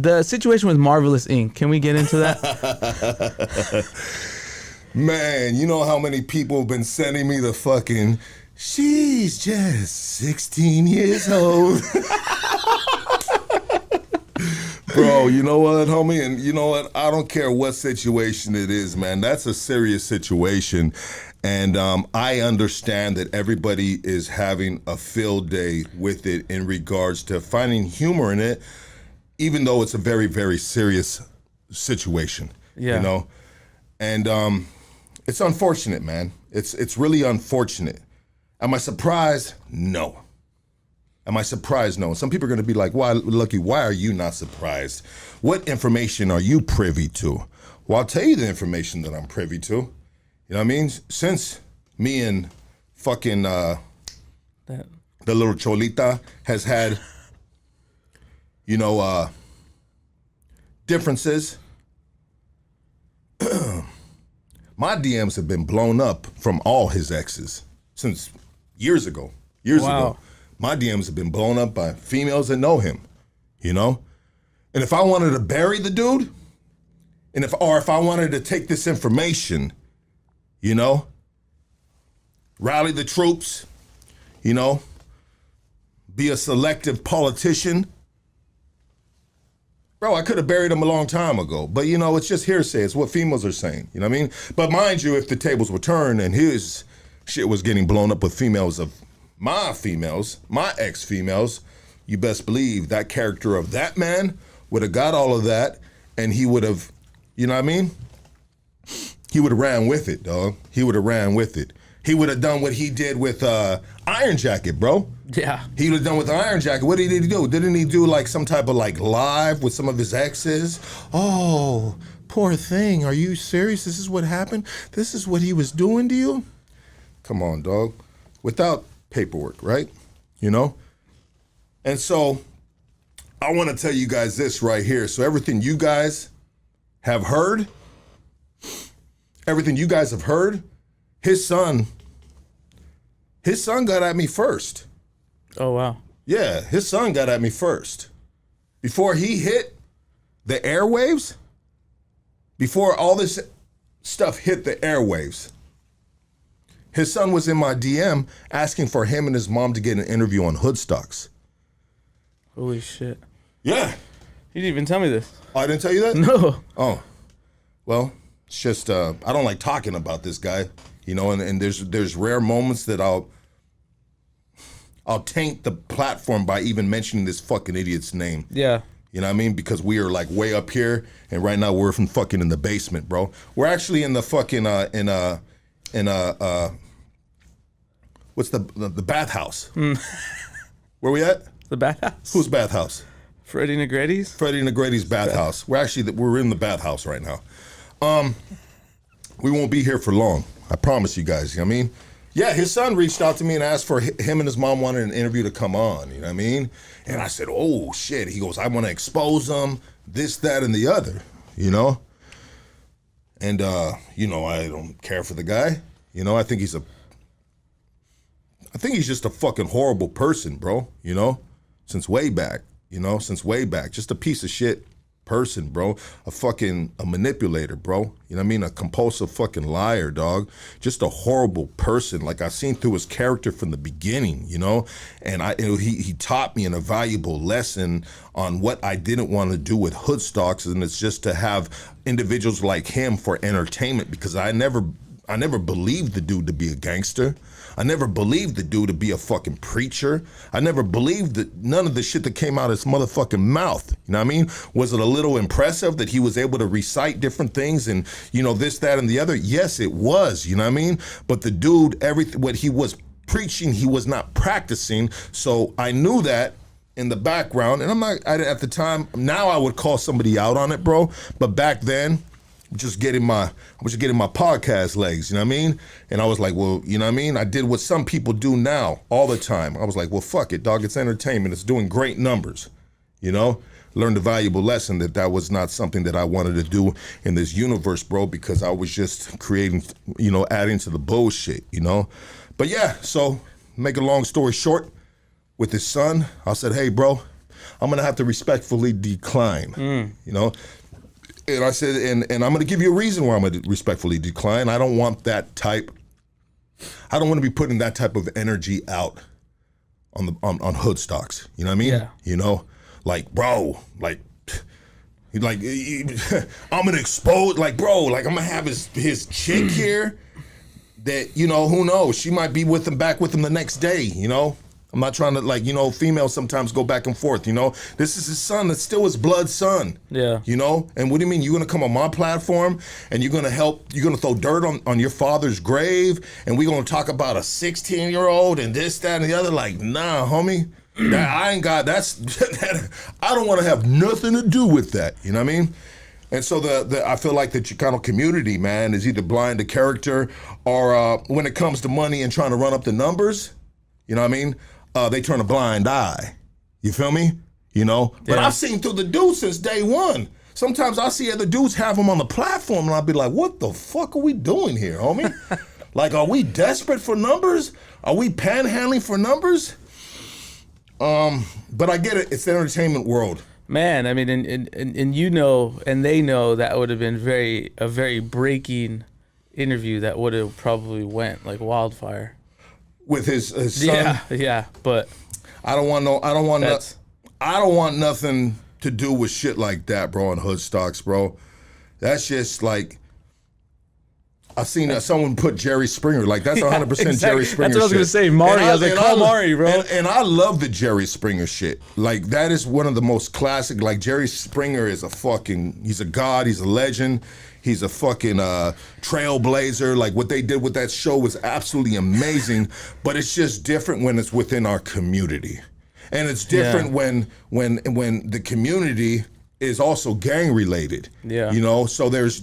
The situation with Marvelous Inc. Can we get into that? Man, you know how many people have been sending me the fucking, she's just 16 years old. Bro, you know what, homie? And you know what? I don't care what situation it is, man. That's a serious situation. And I understand that everybody is having a field day with it in regards to finding humor in it, even though it's a very, very serious situation. Yeah. You know? And it's unfortunate, man. It's really unfortunate. Am I surprised? No. Am I surprised? No. Some people are going to be like, why, Lucky, why are you not surprised? What information are you privy to? Well, I'll tell you the information that I'm privy to. You know what I mean? Since me and fucking the little Cholita has had, you know, differences, my DMs have been blown up from all his exes since years ago. Years ago. My DMs have been blown up by females that know him, you know? And if I wanted to bury the dude, and if I wanted to take this information, you know, rally the troops, you know, be a selective politician, bro, I could have buried him a long time ago. But, you know, it's just hearsay. It's what females are saying, you know what I mean? But mind you, if the tables were turned and his shit was getting blown up with females of my females, my ex-females, you best believe that character of that man would have got all of that, and he would have, you know what I mean? He would have ran with it, dog. He would have ran with it. He would have done what he did with Iron Jacket, bro. Yeah. He would have done with Iron Jacket. What did he do? Didn't he do like some type of like live with some of his exes? Oh, poor thing. Are you serious? This is what happened? This is what he was doing to you? Come on, dog. Without paperwork, right? You know? And so I want to tell you guys this right here. So everything you guys have heard, his son got at me first. Oh, wow. Yeah, his son got at me first. Before he hit the airwaves, before all this stuff hit the airwaves, his son was in my DM asking for him and his mom to get an interview on Hoodstocks. Holy shit. Yeah. You didn't even tell me this. Oh, I didn't tell you that? No. Oh. Well, it's just, I don't like talking about this guy, you know, and there's rare moments that I'll taint the platform by even mentioning this fucking idiot's name. Yeah. You know what I mean? Because we are like way up here, and right now we're from fucking in the basement, bro. We're actually in the fucking, what's the bathhouse? Where we at? The bathhouse? Whose bathhouse? Freddie Negretti's? Freddie Negretti's bathhouse. We're in the bathhouse right now. We won't be here for long. I promise you guys, you know what I mean? Yeah, his son reached out to me and asked for him and his mom wanted an interview to come on, you know what I mean? And I said, oh shit. He goes, I want to expose them, this, that, and the other, you know? And, you know, I don't care for the guy. You know, I think he's just a fucking horrible person, bro, you know? Since way back, just a piece of shit person, bro. A manipulator, bro. You know what I mean? A compulsive fucking liar, dog. Just a horrible person. Like, I've seen through his character from the beginning, you know? And he taught me a valuable lesson on what I didn't want to do with Hoodstocks, and it's just to have individuals like him for entertainment, because I never believed the dude to be a gangster. I never believed the dude to be a fucking preacher. I never believed that none of the shit that came out of his motherfucking mouth. You know what I mean? Was it a little impressive that he was able to recite different things and, you know, this, that, and the other? Yes, it was, you know what I mean? But the dude, what he was preaching, he was not practicing. So I knew that in the background, and at the time, now I would call somebody out on it, bro. But back then, I was just getting my podcast legs, you know what I mean? And I was like, well, you know what I mean? I did what some people do now all the time. I was like, well, fuck it, dog. It's entertainment. It's doing great numbers, you know? Learned a valuable lesson that was not something that I wanted to do in this universe, bro, because I was just creating, you know, adding to the bullshit, you know? But yeah, so make a long story short, with his son, I said, hey, bro, I'm going to have to respectfully decline, you know? And I said, and I'm going to give you a reason why I'm going to respectfully decline. I don't want to be putting that type of energy out on hoodstocks. You know what I mean? Yeah. You know, like, bro, like I'm going to expose, like, bro, like I'm going to have his chick here that, you know, who knows? She might be back with him the next day, you know? I'm not trying to, like, you know, females sometimes go back and forth, you know? This is his son. It's still his blood son. Yeah. You know? And what do you mean? You're going to come on my platform and you're going to throw dirt on your father's grave and we're going to talk about a 16-year-old and this, that, and the other? Like, nah, homie. I don't want to have nothing to do with that. You know what I mean? And so I feel like the Chicano community, man, is either blind to character or when it comes to money and trying to run up the numbers, you know what I mean? They turn a blind eye. You feel me? You know? But I've seen through the dudes since day one. Sometimes I see other dudes have them on the platform and I'll be like, what the fuck are we doing here, homie? Like, are we desperate for numbers? Are we panhandling for numbers? But I get it. It's the entertainment world. Man, I mean, and you know, and they know that would have been a very breaking interview that would have probably went like wildfire. With his son. Yeah, but I don't want nothing to do with shit like that, bro. On hoodstocks, bro. That's just like I seen someone put Jerry Springer. Like that's 100% exactly. Jerry Springer. That's what I was gonna say, Maury. I was like, call Maury, bro. And I love the Jerry Springer shit. Like that is one of the most classic. Like Jerry Springer is he's a god. He's a legend. He's a fucking trailblazer. Like what they did with that show was absolutely amazing. But it's just different when it's within our community, and it's different when the community is also gang related. Yeah. You know, so there's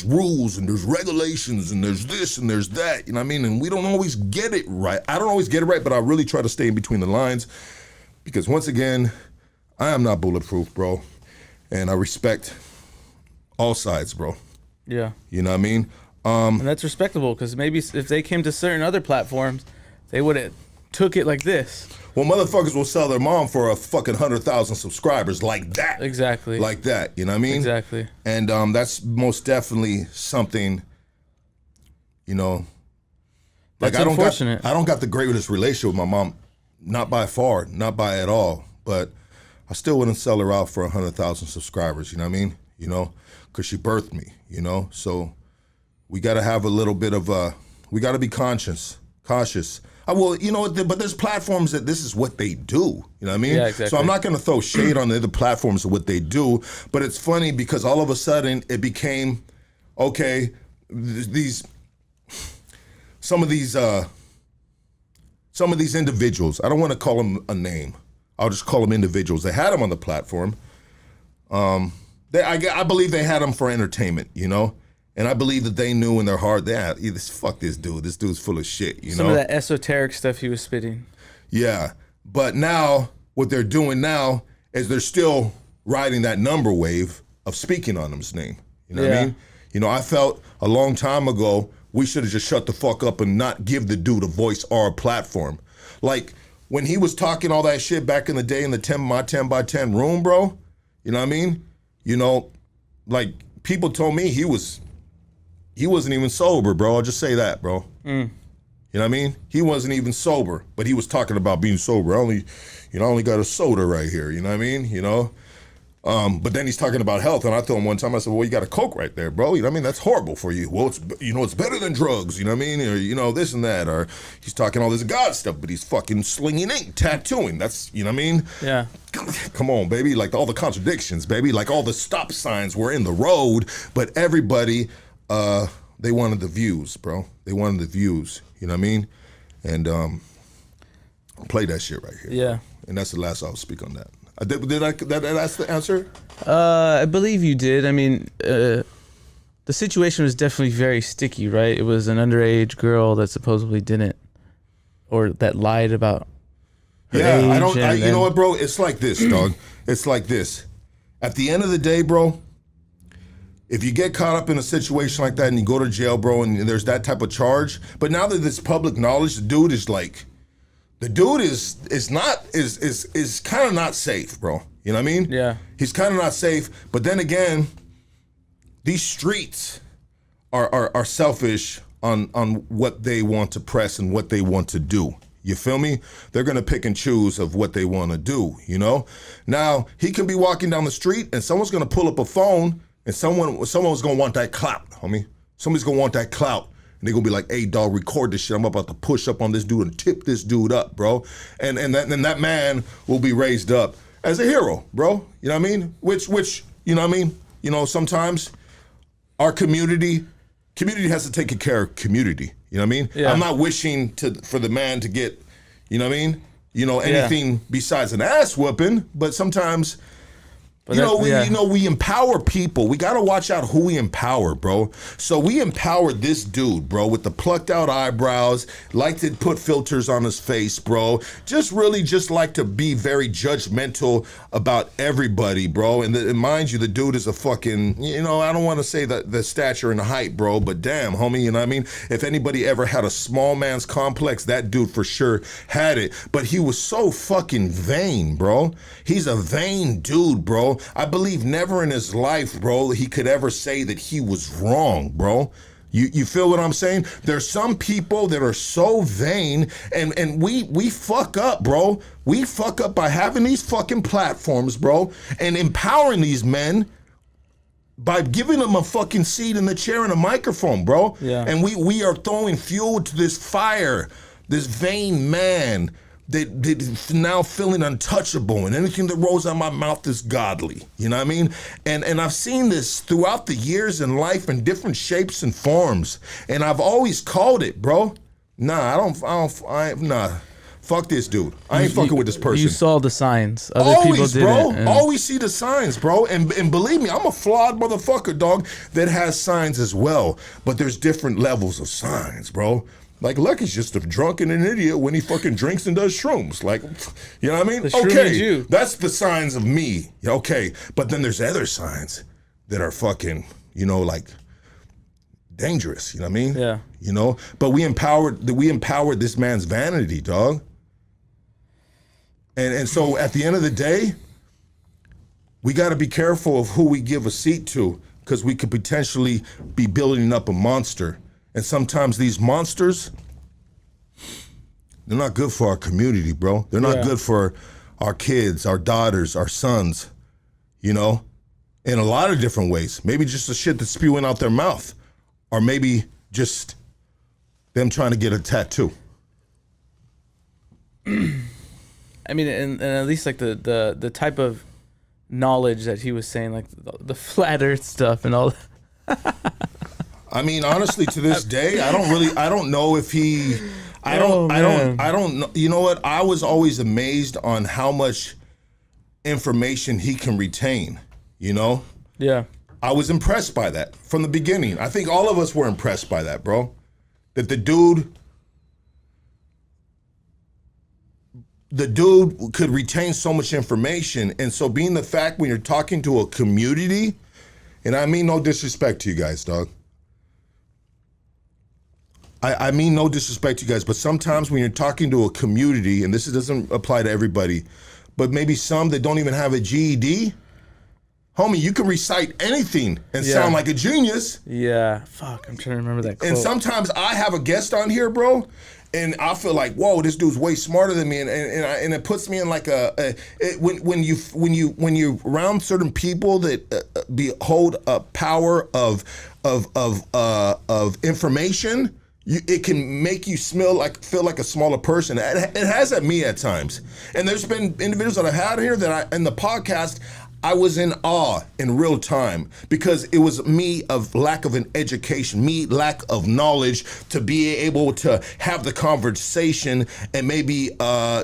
rules and there's regulations and there's this and there's that. You know what I mean? And we don't always get it right. I don't always get it right, but I really try to stay in between the lines because once again, I am not bulletproof, bro, and I respect all sides, bro. Yeah. You know what I mean? And that's respectable because maybe if they came to certain other platforms, they would have took it like this. Well, motherfuckers will sell their mom for a fucking 100,000 subscribers like that. Exactly. Like that, you know what I mean? Exactly. And that's most definitely something, you know. Like that's unfortunate. I don't got the greatest relationship with my mom, not by far, not by at all. But I still wouldn't sell her out for 100,000 subscribers. You know what I mean? You know, because she birthed me. You know, so we got to have a little bit of we got to be cautious. Well, you know, but there's platforms that this is what they do. You know what I mean? Yeah, exactly. So I'm not going to throw shade on the other platforms of what they do, but it's funny because all of a sudden it became, okay, some of these individuals, I don't want to call them a name. I'll just call them individuals. They had them on the platform. I believe they had them for entertainment, you know? And I believe that they knew in their heart that fuck this dude. This dude's full of shit, you know? Some of that esoteric stuff he was spitting. Yeah. But now, what they're doing now is they're still riding that number wave of speaking on him's name. You know what I mean? You know, I felt a long time ago, we should have just shut the fuck up and not give the dude a voice or a platform. Like, when he was talking all that shit back in the day in the my 10 by 10 room, bro, you know what I mean? You know, like, people told me he wasn't even sober, bro. I'll just say that, bro. You know what I mean? He wasn't even sober, but he was talking about being sober. I only got a soda right here. You know what I mean? You know? But then he's talking about health, and I told him one time, I said, well, you got a Coke right there, bro. You know what I mean? That's horrible for you. Well, it's better than drugs. You know what I mean? Or, you know, this and that. Or he's talking all this God stuff, but he's fucking slinging ink, tattooing. That's, you know what I mean? Yeah. Come on, baby. Like all the contradictions, baby. Like all the stop signs were in the road, but everybody... they wanted the views, bro. They wanted the views. You know what I mean? And play that shit right here. Yeah. And that's the last I'll speak on that. That's the answer? I believe you did. I mean, the situation was definitely very sticky, right? It was an underage girl that supposedly didn't, or that lied about her age. You know what, bro? It's like this, dog. It's like this. At the end of the day, bro, if you get caught up in a situation like that and you go to jail, bro, and there's that type of charge, but now that it's public knowledge, the dude is like the dude is kind of not safe, bro. You know what I mean? Yeah. He's kind of not safe. But then again, these streets are selfish on what they want to press and what they want to do. You feel me? They're gonna pick and choose of what they want to do. You know. Now he could be walking down the street and someone's gonna pull up a phone and someone's gonna want that clout, homie. Somebody's gonna want that clout. And they're gonna be like, hey, dog, record this shit. I'm about to push up on this dude and tip this dude up, bro. And that man will be raised up as a hero, bro. You know what I mean? Which, you know what I mean? You know, sometimes our community has to take care of community. You know what I mean? Yeah. I'm not wishing for the man to get, you know what I mean? You know, anything besides an ass whooping, but sometimes... But we empower people. We got to watch out who we empower, bro. So we empowered this dude, bro, with the plucked out eyebrows, like to put filters on his face, bro. Just like to be very judgmental about everybody, bro. And mind you, the dude is a fucking, you know, I don't want to say the stature and the height, bro, but damn, homie, you know what I mean? If anybody ever had a small man's complex, that dude for sure had it. But he was so fucking vain, bro. He's a vain dude, bro. I believe never in his life, bro, he could ever say that he was wrong, bro. You feel what I'm saying? There's some people that are so vain, and we fuck up, bro. We fuck up by having these fucking platforms, bro, and empowering these men by giving them a fucking seat in the chair and a microphone, bro. Yeah. And we are throwing fuel to this fire, this vain man that now feeling untouchable, and anything that rolls out my mouth is godly. You know what I mean? And I've seen this throughout the years in life in different shapes and forms, and I've always called it, bro. Nah, fuck this dude. I ain't fucking with this person. You saw the signs. Other always, people didn't. bro. Always see the signs, bro. And believe me, I'm a flawed motherfucker, dog, that has signs as well. But there's different levels of signs, bro. Like Lucky's just a drunk and an idiot when he fucking drinks and does shrooms. Like, you know what I mean? Okay, that's the signs of me. Okay, but then there's other signs that are fucking, you know, like dangerous. You know what I mean? Yeah. You know, but we empowered this man's vanity, dog. And so at the end of the day, we got to be careful of who we give a seat to, because we could potentially be building up a monster. And sometimes these monsters, they're not good for our community, bro. They're not good for our kids, our daughters, our sons, you know, in a lot of different ways. Maybe just the shit that's spewing out their mouth, or maybe just them trying to get a tattoo. I mean, and at least like the type of knowledge that he was saying, like the flat earth stuff and all that. I mean, honestly, to this day, I don't know if he, I don't know. You know what? I was always amazed on how much information he can retain, you know? Yeah. I was impressed by that from the beginning. I think all of us were impressed by that, bro. That the dude could retain so much information. And so being the fact when you're talking to a community, and I mean no disrespect to you guys, dog. I mean no disrespect to you guys, but sometimes when you're talking to a community, and this doesn't apply to everybody, but maybe some that don't even have a GED, homie, you can recite anything and sound like a genius. Yeah, fuck, I'm trying to remember that quote. And sometimes I have a guest on here, bro, and I feel like, whoa, this dude's way smarter than me, and it puts me in like when you around certain people that behold a power of information. It can make you feel like a smaller person. It has at me at times. And there's been individuals that I've had here that in the podcast, I was in awe in real time, because it was me of lack of an education, me lack of knowledge to be able to have the conversation and maybe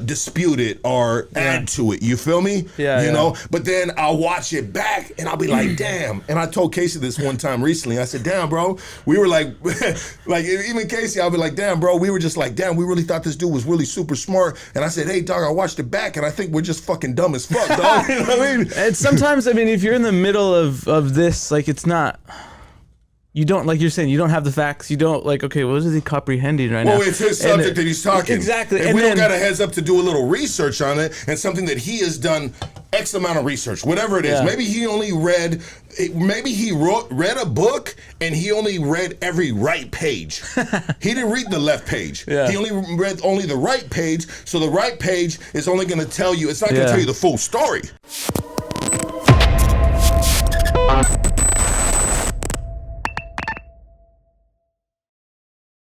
dispute it or add to it. You feel me? Yeah. You know? But then I'll watch it back and I'll be like, damn. And I told Casey this one time recently. I said, damn, bro. We were like, like even Casey, I'll be like, damn, bro. We were just like, damn, we really thought this dude was really super smart. And I said, hey, dog, I watched it back and I think we're just fucking dumb as fuck, dog. You know what I mean? Sometimes, I mean, if you're in the middle of this, like, it's not, you don't, like you're saying, you don't have the facts. You don't like, okay, what is he comprehending right now? Well, it's his subject that he's talking. Exactly. And And we then, don't got a heads up to do a little research on it and something that he has done X amount of research, whatever it is. Yeah. Maybe he only read, read a book and he only read every right page. He didn't read the left page. Yeah. He only read only the right page. So the right page is only going to tell you, it's not going to Yeah. tell you the full story.